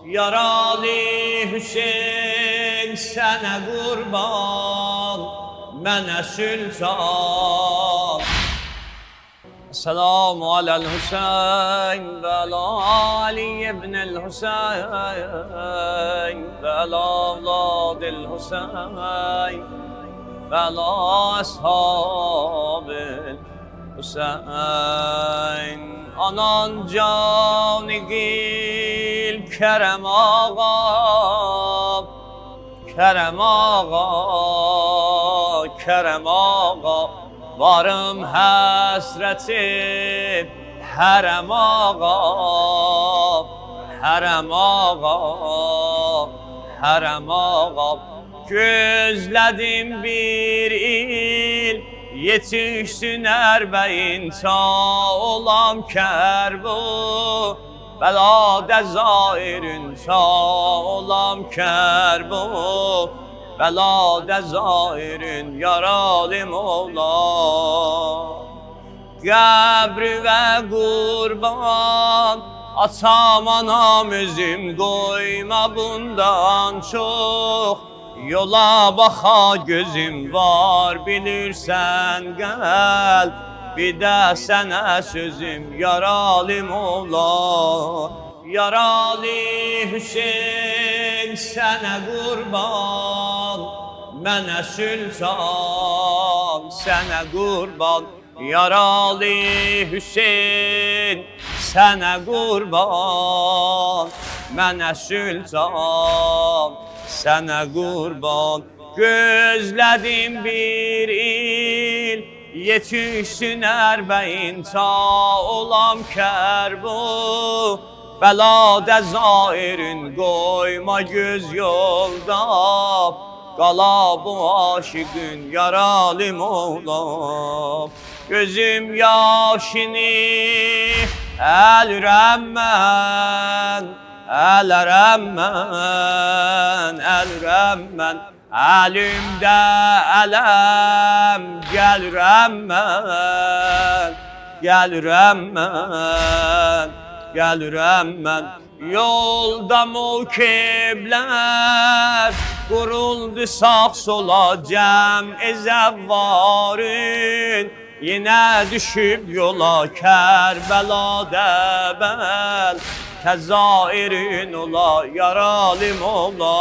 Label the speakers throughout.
Speaker 1: Yaralı Hüseyin sənə qurban, mənə sültan. Selamu alel Hüseyin ve ala Ali ibnil Hüseyin ve ala avladil Hüseyin ve ala ashabil Hüseyin. Anan canigil Kerem ağa, Kerem ağa, Kerem ağa. Varım həsrətim Hərəm ağa, Hərəm ağa, Hərəm ağa. Gözlədim bir il, yetişsin ərbəyin ta olam kərbu. Bəlad zairin ta olam kərbu. Bəlad zairin yaralim ola. Qəbri və qurban atam anam özüm qoyma bundan çox. Yola baxa gözüm var bilirsən gəl. Bir də sənə sözüm yaralim ola. Yaralı Hüseyin sənə qurban, mənə sültan, sənə qurban. Yaralı Hüseyin sənə qurban, mənə sültan, sənə qurban. Gözlədim bir il, yetişsin ərbəyin ta olam kərbu. Bəlad zairin qoyma göz yolda, qala bu aşiqin yaralim ola. Gözüm yaşını əlürəm mən, ələrəm mən, əlürəm mən. Əlimdə ələm gəlürəm mən, gəlürəm mən. Gəlürəm mən. Yolda mukiblər quruldu sağ sola cəm'i zəvvarın. Yenə düşüb yola Kərbəladə bəl, təzairin ola, yaralim ola.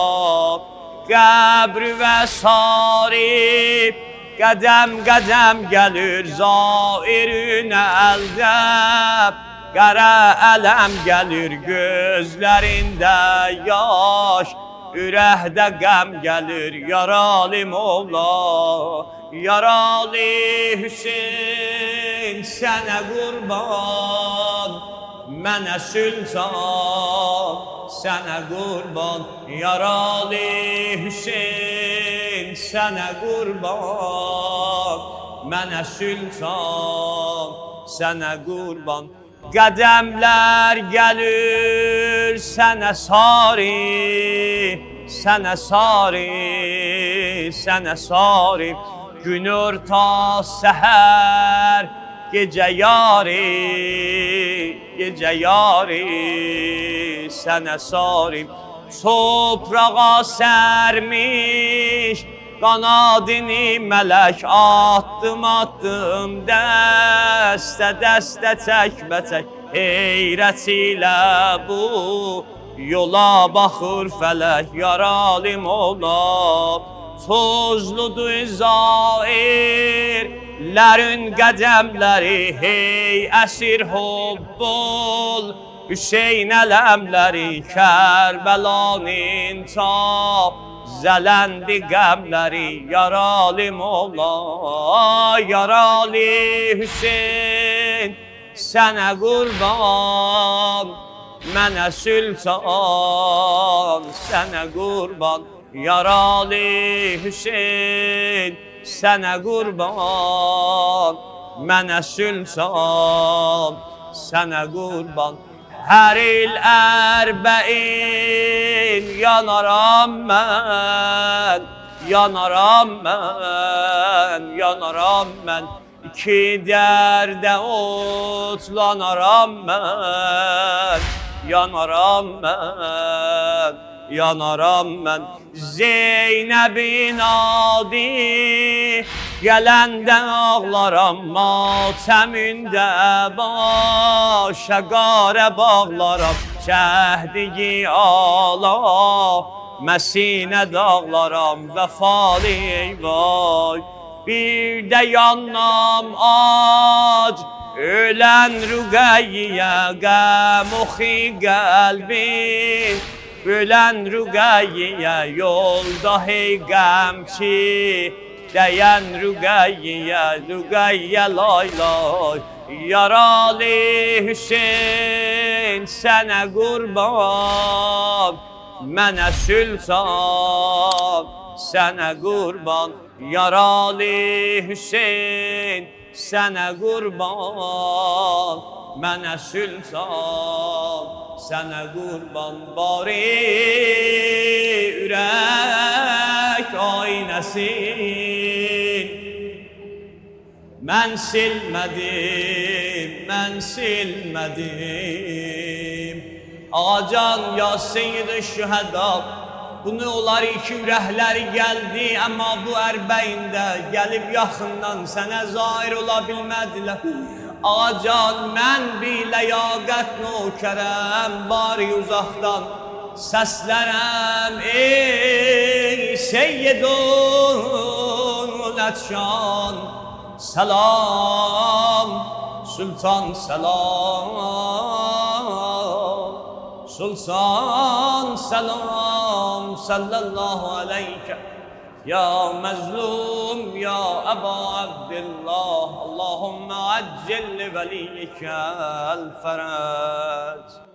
Speaker 1: Qəbri və sarib qədəm qədəm gəlir zairinə əldəb. Qara ələm gəlir gözlərində yaş, ürəkdə qəm gəlir yaralim ola. Yaralı Hüseyin sənə qurban, mənə sültan, sənə qurban. Yaralı Hüseyin sənə qurban, mənə sültan, sənə qurban. Qədəmlər gəlir sənə sari, sənə sari, sənə sari. Gün orta səhər, gecə yari, gecə yari, sənə sari. Toprağa sərmiş qanadını mələk attım attım dəstə dəstə çəkbətək heyrət ilə bu yola baxır fələk yaralim ola. Tozludur zairlərin qədəmləri hey əsir hubbul Hüseyin ələmləri Kərbəlanın ta zələndi qəmləri yaralim ola. Yaralı Hüseyin sənə qurban, mənə sültan, sənə qurban. Yaralı Hüseyin sənə qurban, mənə sültan, sənə qurban. Hər il ərbəin yanaram mən, yanaram mən, yanaram mən. İki dərdə otlanaram mən. yanaram mən, yanaram mən. Zeynəbin adı gələndə ağlaram, matəmində başa qarə bağlaram. Cəhdi ala Məsinə dağlaram, vəfalı vay. Bir də yanam ac, ölən Rüqəyyə, qəm oxi qəlbim. Ölən Rüqəyyə, yolda hey qəmçi, dəyən Rüqəyyə, Rüqəyyə lay lay. Yaralı Hüseyn sənə qurban, mənə sültan sənə qurban. Yaralı Hüseyn sənə qurban, mənə sültan sənə qurban. Bari ürək aynəsin, mən silmədim, mən silmədim. Ağacan ya Seyyid-i Şühəda, bu ne olar iki ürəkləri gəldi, amma bu ərbəyində gəlib yaxından sənə zahir ola bilmədilər. Ağacan mən bir ləyaqət nökərəm, bari uzaqdan səslərəm. Ey Seyyidun Ləçan, salam, Sultan salam, Sultan salam, sallallahu aleyke ya mezlum ya Eba Abdillah. Allahümme accel li veliyike el feraj.